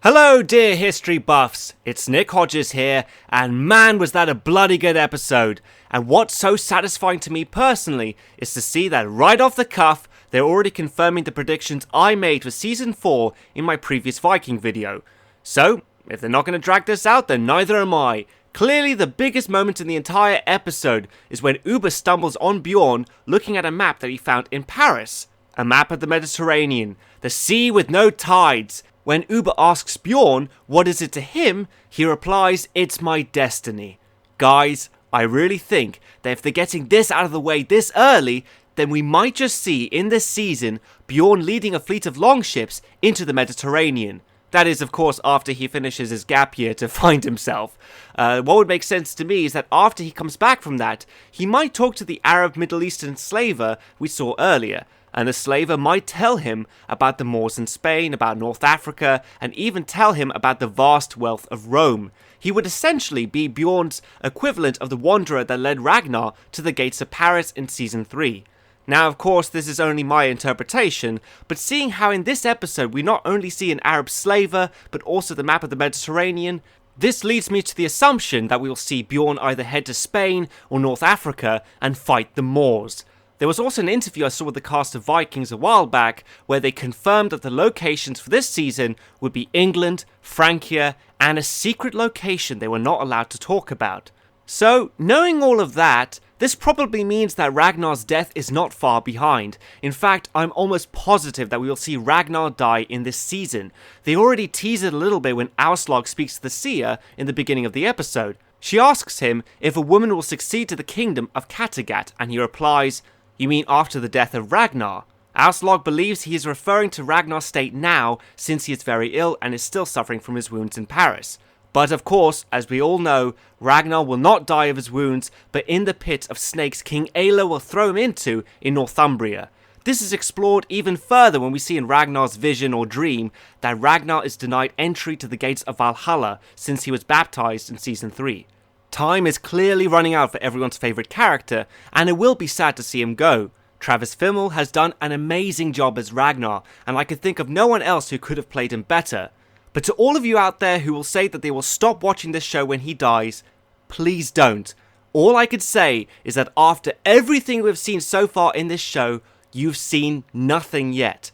Hello dear history buffs, it's Nick Hodges here, and man was that a bloody good episode. And what's so satisfying to me personally is to see that right off the cuff, they're already confirming the predictions I made for Season 4 in my previous Viking video. So, if they're not going to drag this out, then neither am I. Clearly the biggest moment in the entire episode is when Uber stumbles on Bjorn looking at a map that he found in Paris. A map of the Mediterranean, the sea with no tides. When Uber asks Bjorn what is it to him, he replies, "It's my destiny." Guys, I really think that if they're getting this out of the way this early, then we might just see in this season Bjorn leading a fleet of longships into the Mediterranean. That is, of course, after he finishes his gap year to find himself. What would make sense to me is that after he comes back from that, he might talk to the Arab Middle Eastern slaver we saw earlier. And the slaver might tell him about the Moors in Spain, about North Africa, and even tell him about the vast wealth of Rome. He would essentially be Bjorn's equivalent of the wanderer that led Ragnar to the gates of Paris in Season 3. Now, of course, this is only my interpretation, but seeing how in this episode we not only see an Arab slaver, but also the map of the Mediterranean, this leads me to the assumption that we will see Bjorn either head to Spain or North Africa and fight the Moors. There was also an interview I saw with the cast of Vikings a while back where they confirmed that the locations for this season would be England, Francia, and a secret location they were not allowed to talk about. So, knowing all of that, this probably means that Ragnar's death is not far behind. In fact, I'm almost positive that we will see Ragnar die in this season. They already teased it a little bit when Aslaug speaks to the seer in the beginning of the episode. She asks him if a woman will succeed to the kingdom of Kattegat, and he replies, "You mean after the death of Ragnar?" Aslaug believes he is referring to Ragnar's state now, since he is very ill and is still suffering from his wounds in Paris. But of course, as we all know, Ragnar will not die of his wounds, but in the pit of snakes King Aila will throw him into in Northumbria. This is explored even further when we see in Ragnar's vision or dream that Ragnar is denied entry to the Gates of Valhalla since he was baptized in Season 3. Time is clearly running out for everyone's favourite character, and it will be sad to see him go. Travis Fimmel has done an amazing job as Ragnar, and I can think of no one else who could have played him better. But to all of you out there who will say that they will stop watching this show when he dies, please don't. All I could say is that after everything we've seen so far in this show, you've seen nothing yet.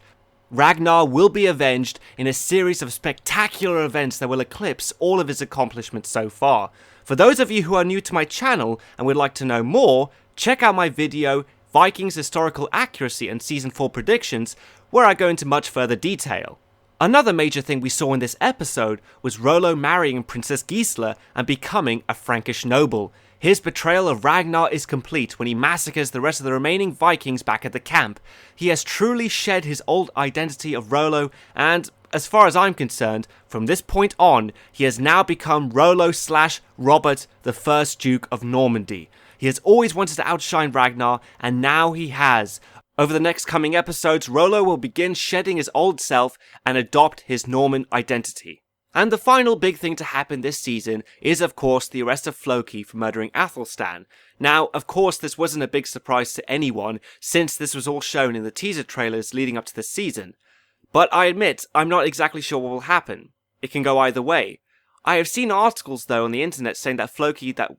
Ragnar will be avenged in a series of spectacular events that will eclipse all of his accomplishments so far. For those of you who are new to my channel and would like to know more, check out my video, Vikings Historical Accuracy and Season 4 Predictions, where I go into much further detail. Another major thing we saw in this episode was Rollo marrying Princess Gisela and becoming a Frankish noble. His betrayal of Ragnar is complete when he massacres the rest of the remaining Vikings back at the camp. He has truly shed his old identity of Rollo, and as far as I'm concerned, from this point on, he has now become Rollo/Robert, the first Duke of Normandy. He has always wanted to outshine Ragnar, and now he has. Over the next coming episodes, Rollo will begin shedding his old self and adopt his Norman identity. And the final big thing to happen this season is, of course, the arrest of Floki for murdering Athelstan. Now, of course, this wasn't a big surprise to anyone, since this was all shown in the teaser trailers leading up to this season. But I admit, I'm not exactly sure what will happen. It can go either way. I have seen articles, though, on the internet saying that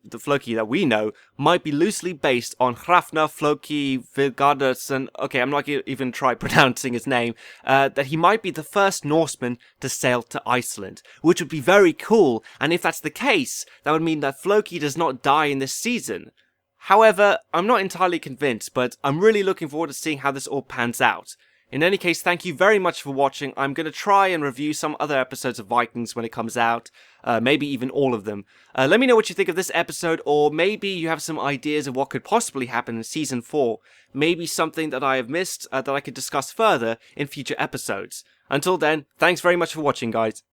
the Floki that we know might be loosely based on Hrafnar Floki Vilgardarsson. Okay, I'm not going to even try pronouncing his name. That he might be the first Norseman to sail to Iceland, which would be very cool. And if that's the case, that would mean that Floki does not die in this season. However, I'm not entirely convinced, but I'm really looking forward to seeing how this all pans out. In any case, thank you very much for watching. I'm going to try and review some other episodes of Vikings when it comes out. Maybe even all of them. Let me know what you think of this episode, or maybe you have some ideas of what could possibly happen in Season 4. Maybe something that I have missed that I could discuss further in future episodes. Until then, thanks very much for watching, guys.